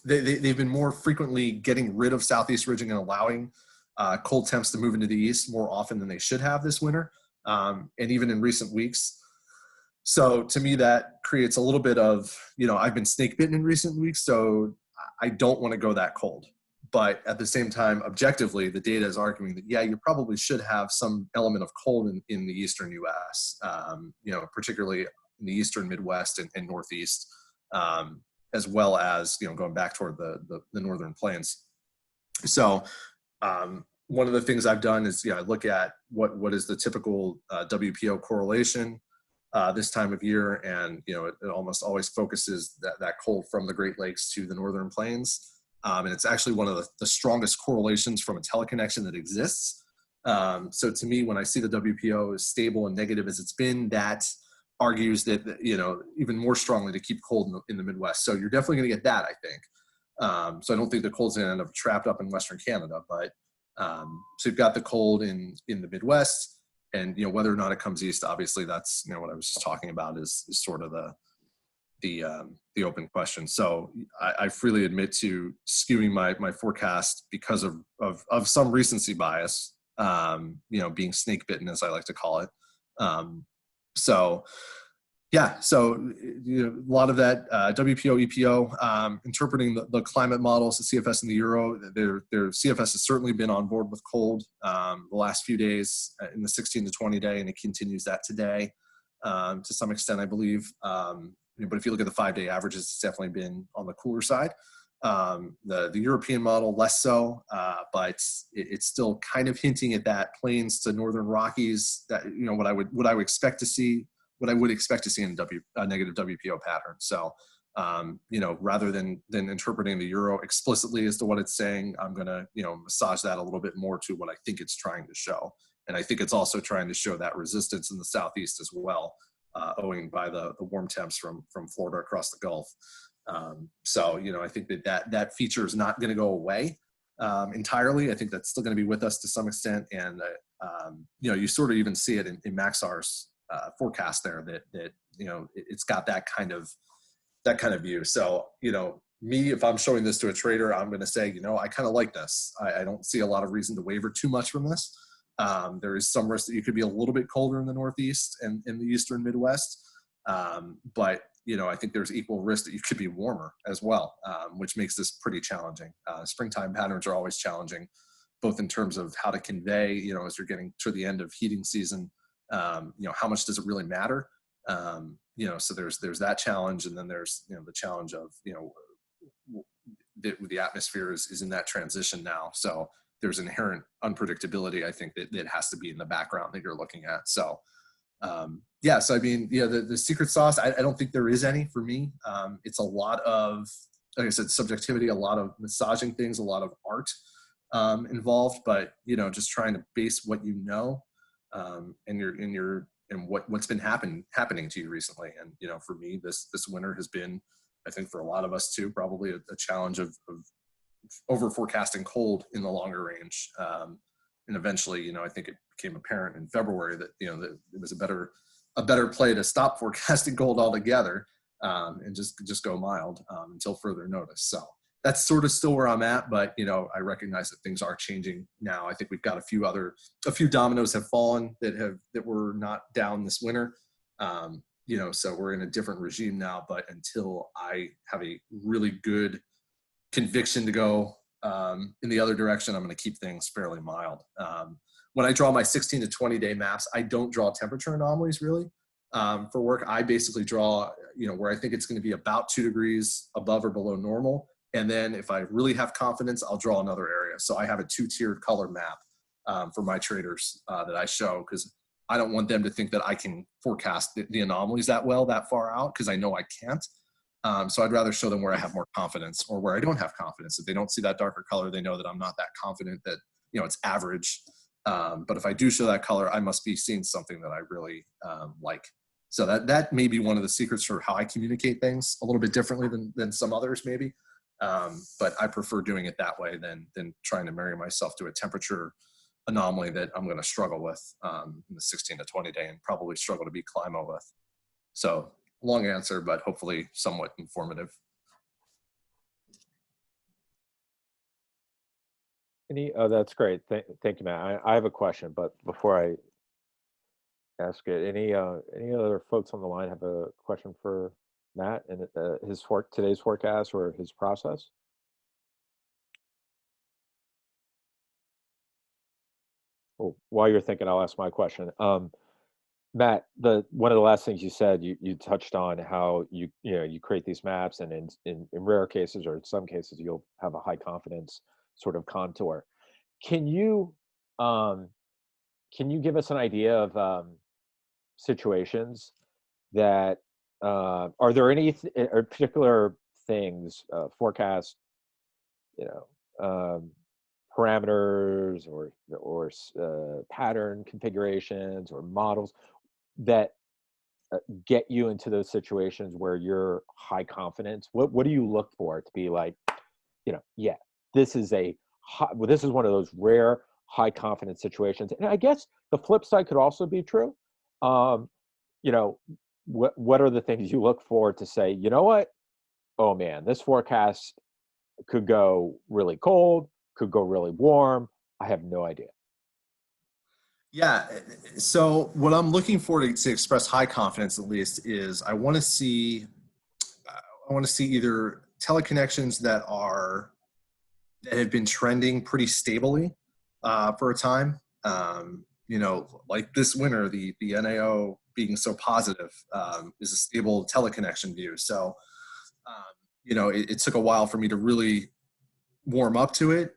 they've been more frequently getting rid of southeast ridging and allowing cold temps to move into the east more often than they should have this winter, and even in recent weeks. So to me, that creates a little bit of, I've been snake bitten in recent weeks, so I don't want to go that cold. But at the same time, objectively, the data is arguing that, you probably should have some element of cold in the Eastern US, particularly in the Eastern Midwest and Northeast, as well as, going back toward the Northern Plains. So one of the things I've done is, I look at what is the typical WPO correlation this time of year, and it almost always focuses that cold from the Great Lakes to the Northern Plains, and it's actually one of the strongest correlations from a teleconnection that exists. So to me, when I see the WPO as stable and negative as it's been, that argues that even more strongly to keep cold in the Midwest. So you're definitely going to get that, I think. So I don't think the cold's going to end up trapped up in Western Canada, but so you've got the cold in the Midwest. And whether or not it comes east, obviously that's what I was just talking about is sort of the open question. So I freely admit to skewing my forecast because of some recency bias, being snake bitten, as I like to call it. So a lot of that WPO, EPO, interpreting the climate models, the CFS and the Euro, their CFS has certainly been on board with cold the last few days in the 16 to 20 day, and it continues that today to some extent, I believe. But if you look at the 5-day averages, it's definitely been on the cooler side. The European model, less so, but it's still kind of hinting at that plains to northern Rockies, that what I would expect to see. What I would expect to see in a negative WPO pattern. So, rather than interpreting the Euro explicitly as to what it's saying, I'm going to, massage that a little bit more to what I think it's trying to show. And I think it's also trying to show that resistance in the Southeast as well, owing by the warm temps from Florida across the Gulf. So, I think that feature is not going to go away entirely. I think that's still going to be with us to some extent. And, you sort of even see it in Maxar's forecast there that it's got that kind of view. So me, if I'm showing this to a trader, I'm going to say I kind of like this. I don't see a lot of reason to waver too much from this. There is some risk that you could be a little bit colder in the Northeast and in the Eastern Midwest, but I think there's equal risk that you could be warmer as well, which makes this pretty challenging. Springtime patterns are always challenging, both in terms of how to convey as you're getting to the end of heating season. How much does it really matter? So there's that challenge, and then there's the challenge of the atmosphere is in that transition now. So there's inherent unpredictability, I think, that has to be in the background that you're looking at. So so I mean, the secret sauce, I don't think there is any for me. It's a lot of, like I said, subjectivity, a lot of massaging things, a lot of art involved, but just trying to base what and what's been happening to you recently. And for me, this winter has been, I think for a lot of us too, probably a challenge of over forecasting cold in the longer range. And eventually, I think it became apparent in February that that it was a better a better play to stop forecasting cold altogether and just go mild until further notice. So that's sort of still where I'm at, but I recognize that things are changing now. I think we've got a few dominoes have fallen that were not down this winter. So we're in a different regime now, but until I have a really good conviction to go in the other direction, I'm going to keep things fairly mild. When I draw my 16 to 20 day maps, I don't draw temperature anomalies really. For work, I basically draw, where I think it's going to be about 2 degrees above or below normal. And then if I really have confidence, I'll draw another area. So I have a 2-tiered color map for my traders that I show, because I don't want them to think that I can forecast the anomalies that far out, because I know I can't. So I'd rather show them where I have more confidence or where I don't have confidence. If they don't see that darker color, they know that I'm not that confident, that, it's average. But if I do show that color, I must be seeing something that I really like. So that may be one of the secrets for how I communicate things a little bit differently than some others maybe. But I prefer doing it that way than trying to marry myself to a temperature anomaly that I'm going to struggle with in the 16 to 20 day and probably struggle to beat Climo with. So long answer, but hopefully somewhat informative. Oh, that's great. Thank you, Matt. I have a question, but before I ask it, any other folks on the line have a question for Matt and today's forecast or his process? Well, while you're thinking, I'll ask my question. Matt, one of the last things you said, you touched on how you create these maps, and in rare cases or in some cases you'll have a high confidence sort of contour. Can you give us an idea of situations that are there any particular things, forecast, parameters or pattern configurations or models that get you into those situations where you're high confidence? What do you look for to be like, yeah, this is one of those rare high confidence situations? And I guess the flip side could also be true. What are the things you look for to say, you know what? Oh man, this forecast could go really cold, could go really warm. I have no idea. Yeah. So what I'm looking for to express high confidence, at least, is I want to see either teleconnections that have been trending pretty stably for a time. Like this winter, the NAO being so positive is a stable teleconnection view. So, it took a while for me to really warm up to it,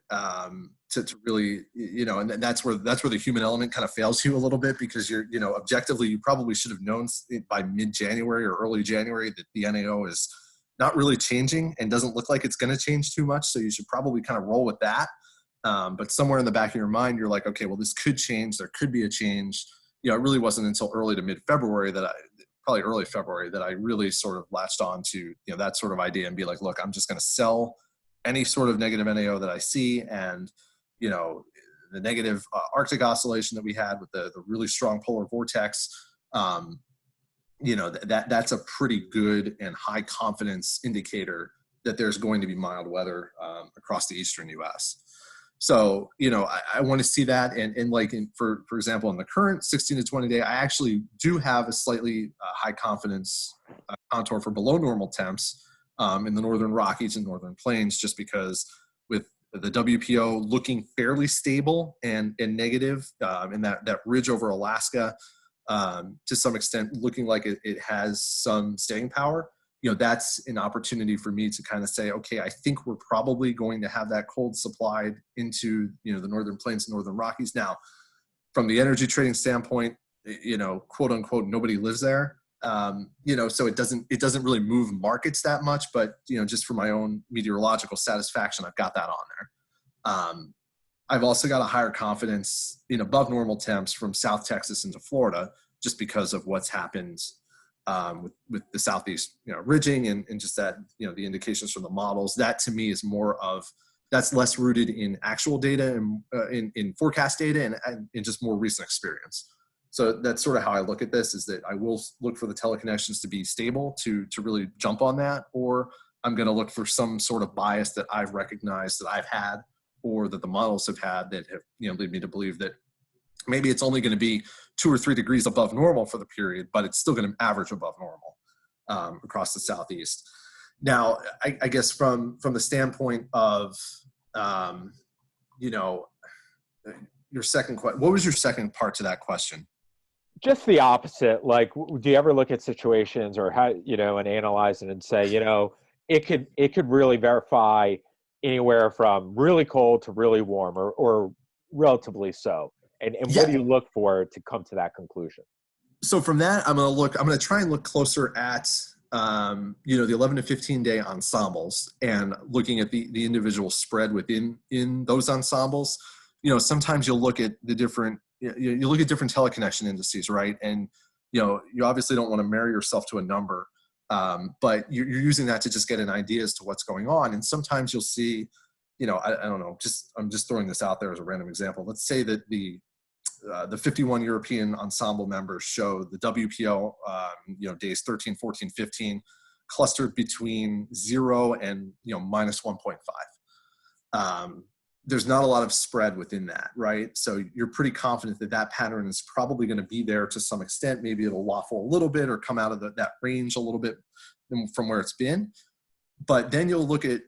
to really, and that's where the human element kind of fails you a little bit, because you're, objectively, you probably should have known by mid-January or early January that the NAO is not really changing and doesn't look like it's going to change too much. So you should probably kind of roll with that. But somewhere in the back of your mind, you're like, okay, well, this could change. There could be a change. It really wasn't until early to mid-February probably early February, that I really sort of latched on to, that sort of idea and be like, look, I'm just going to sell any sort of negative NAO that I see. And, the negative Arctic oscillation that we had with the really strong polar vortex, that's a pretty good and high confidence indicator that there's going to be mild weather across the eastern U.S. So, I want to see that. And like, for example, in the current 16 to 20 day, I actually do have a slightly high confidence contour for below normal temps in the northern Rockies and northern plains, just because with the WPO looking fairly stable and negative, and that ridge over Alaska, to some extent looking like it has some staying power, that's an opportunity for me to kind of say, okay, I think we're probably going to have that cold supplied into, the northern plains and northern Rockies. Now, from the energy trading standpoint, quote unquote, nobody lives there. So it doesn't really move markets that much, but, just for my own meteorological satisfaction, I've got that on there. I've also got a higher confidence in above normal temps from South Texas into Florida, just because of what's happened with the Southeast, ridging and just that, the indications from the models. That to me is that's less rooted in actual data and in forecast data and just more recent experience. So that's sort of how I look at this, is that I will look for the teleconnections to be stable to really jump on that, or I'm going to look for some sort of bias that I've recognized that I've had, or that the models have had, that have, lead me to believe that maybe it's only going to be 2 or 3 degrees above normal for the period, but it's still going to average above normal across the Southeast. Now, I guess from the standpoint of, your second question, what was your second part to that question? Just the opposite. Like, do you ever look at situations or how, and analyze it and say, it could really verify anywhere from really cold to really warm, or relatively so. And Yeah. what do you look for to come to that conclusion? So from that, I'm going to try and look closer at, the 11 to 15 day ensembles, and looking at the individual spread in those ensembles. Sometimes you'll look at the different, you look at different teleconnection indices, right? And, you obviously don't want to marry yourself to a number, but you're using that to just get an idea as to what's going on. And sometimes you'll see, I don't know, I'm just throwing this out there as a random example. Let's say that the 51 European ensemble members show the WPO, days 13, 14, 15, clustered between 0 and, minus 1.5. There's not a lot of spread within that, right? So you're pretty confident that pattern is probably going to be there to some extent. Maybe it'll waffle a little bit or come out of that range a little bit from where it's been. But then you'll look at,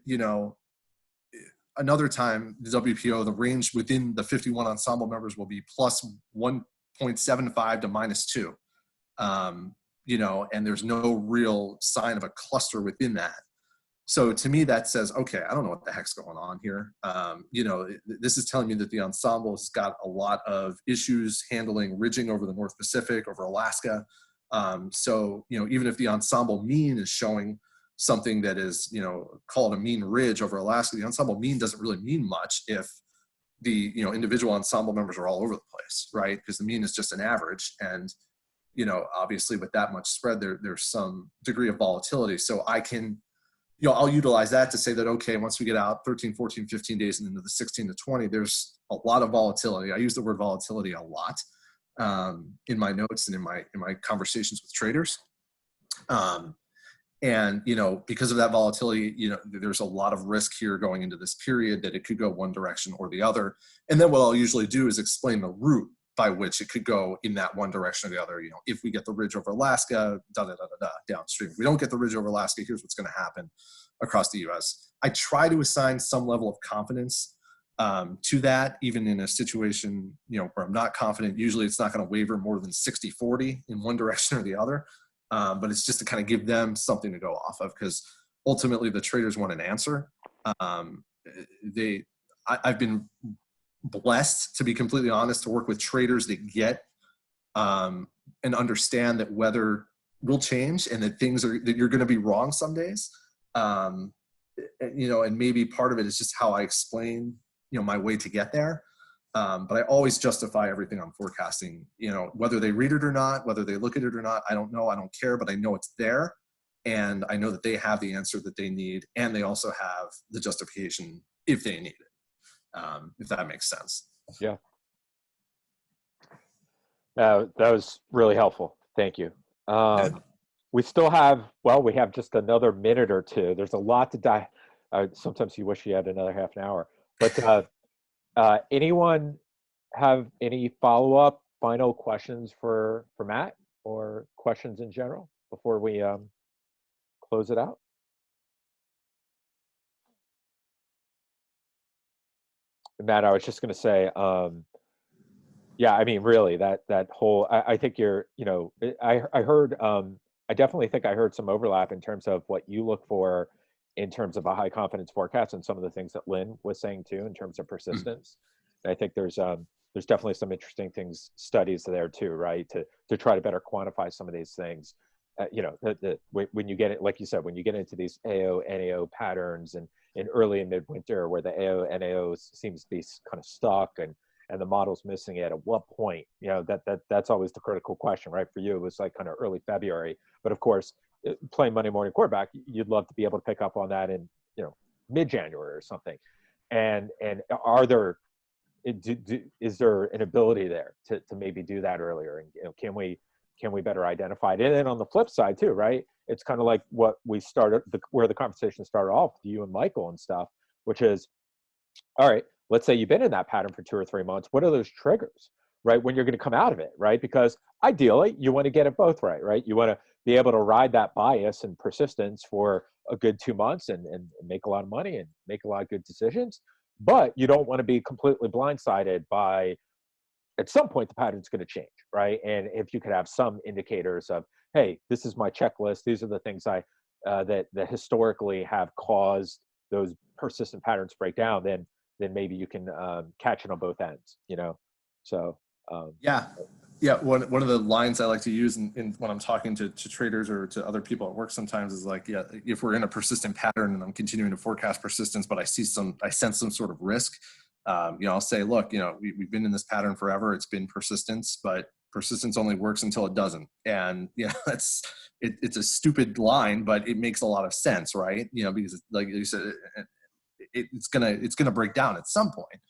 another time, the WPO, the range within the 51 ensemble members will be plus 1.75 to minus 2. And there's no real sign of a cluster within that. So to me, that says, okay, I don't know what the heck's going on here. This is telling me that the ensemble has got a lot of issues handling ridging over the North Pacific, over Alaska. So even if the ensemble mean is showing something that is, called a mean ridge over Alaska, the ensemble mean doesn't really mean much if the, individual ensemble members are all over the place, right? Because the mean is just an average. And, obviously with that much spread, there's some degree of volatility. So I can, I'll utilize that to say that, okay, once we get out 13, 14, 15 days and into the 16 to 20, there's a lot of volatility. I use the word volatility a lot in my notes and in my conversations with traders. And, because of that volatility, there's a lot of risk here going into this period that it could go one direction or the other. And then what I'll usually do is explain the route by which it could go in that one direction or the other. If we get the ridge over Alaska, downstream. If we don't get the ridge over Alaska, here's what's going to happen across the U.S. I try to assign some level of confidence to that, even in a situation, where I'm not confident. Usually it's not going to waver more than 60-40 in one direction or the other. But it's just to kind of give them something to go off of, because ultimately the traders want an answer. I've been blessed, to be completely honest, to work with traders that get and understand that weather will change and that that you're going to be wrong some days. And maybe part of it is just how I explain, my way to get there. But I always justify everything I'm forecasting, whether they read it or not, whether they look at it or not, I don't know. I don't care, but I know it's there. And I know that they have the answer that they need. And they also have the justification if they need it, if that makes sense. Yeah. That was really helpful. Thank you. We still have, we have just another minute or two. There's a lot to dive. Sometimes you wish you had another half an hour, but anyone have any follow-up final questions for Matt, or questions in general before we close it out? Matt, I was just going to say, yeah, I mean, really, that whole, I think you're, I heard, I definitely think I heard some overlap in terms of what you look for in terms of a high confidence forecast, and some of the things that Lynn was saying too, in terms of persistence. And I think there's definitely some interesting studies there too, right? To try to better quantify some of these things. When you get it, like you said, when you get into these AO, NAO patterns and in early and midwinter, where the AO, NAO seems to be kind of stuck and the model's missing it, at what point, that's always the critical question, right? For you, it was like kind of early February, but of course, playing Monday morning quarterback, you'd love to be able to pick up on that in, mid-January or something. And are there is there an ability there to maybe do that earlier? And can we better identify it? And then on the flip side too, right? It's kind of like what we started, where the conversation started off with you and Michael and stuff, which is, all right, let's say you've been in that pattern for 2 or 3 months. What are those triggers, right? When you're going to come out of it, right? Because ideally, you want to get it both right, right? You want to be able to ride that bias and persistence for a good 2 months and make a lot of money and make a lot of good decisions. But you don't want to be completely blindsided by, at some point, the pattern's going to change, right? And if you could have some indicators of, hey, this is my checklist. These are the things that historically have caused those persistent patterns to break down, then maybe you can catch it on both ends, you know? So yeah. One of the lines I like to use in when I'm talking to traders or to other people at work sometimes is like, yeah, if we're in a persistent pattern and I'm continuing to forecast persistence, but I sense some sort of risk, I'll say, look, we've been in this pattern forever. It's been persistence, but persistence only works until it doesn't. And it's a stupid line, but it makes a lot of sense, right? Because like you said, it's gonna break down at some point.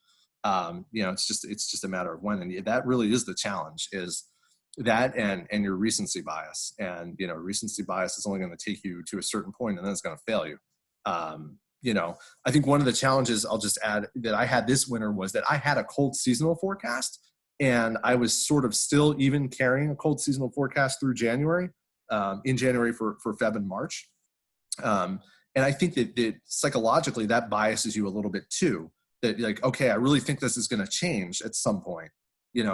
It's just a matter of when, and that really is the challenge, is that and your recency bias. And recency bias is only going to take you to a certain point, and then it's going to fail you. I think one of the challenges, I'll just add, that I had this winter was that I had a cold seasonal forecast, and I was sort of still even carrying a cold seasonal forecast through January, in January for Feb and March. And I think that psychologically that biases you a little bit too, that like, okay, I really think this is going to change at some point,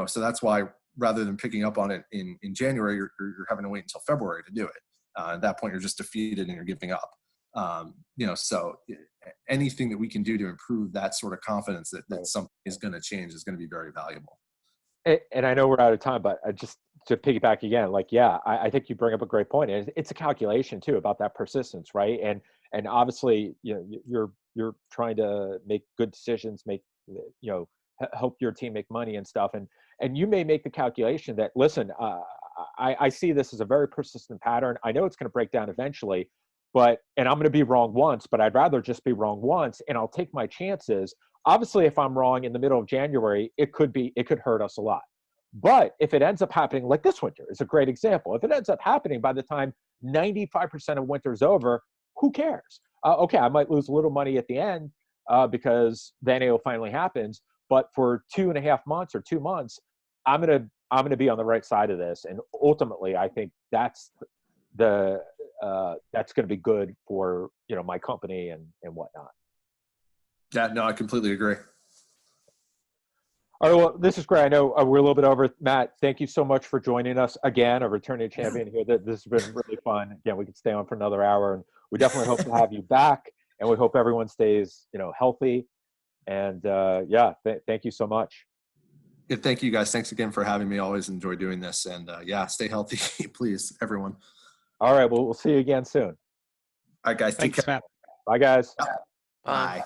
so that's why rather than picking up on it in January, you're having to wait until February to do it. At that point, you're just defeated and you're giving up. So anything that we can do to improve that sort of confidence that something is going to change is going to be very valuable. And I know we're out of time, but just to piggyback again, like, yeah, I think you bring up a great point. And it's a calculation too about that persistence, right? And obviously, you're trying to make good decisions, help your team make money and stuff. And you may make the calculation that, listen, I see this as a very persistent pattern. I know it's going to break down eventually, and I'm going to be wrong once, but I'd rather just be wrong once, and I'll take my chances. Obviously, if I'm wrong in the middle of January, it could hurt us a lot. But if it ends up happening, like this winter is a great example. If it ends up happening by the time 95% of winter's over, who cares? Okay, I might lose a little money at the end because the NAO finally happens. But for 2.5 months or 2 months, I'm gonna be on the right side of this. And ultimately, I think that's going to be good for my company and whatnot. Yeah, no, I completely agree. All right, well, this is great. I know we're a little bit over. Matt, thank you so much for joining us again, a returning champion here. This has been really fun. Again, we could stay on for another hour, and we definitely hope to have you back. And we hope everyone stays, healthy. And thank you so much. Yeah, thank you guys. Thanks again for having me. Always enjoy doing this. And stay healthy, please, everyone. All right, well, we'll see you again soon. All right, guys. Thanks, take care. Matt. Bye, guys. Bye.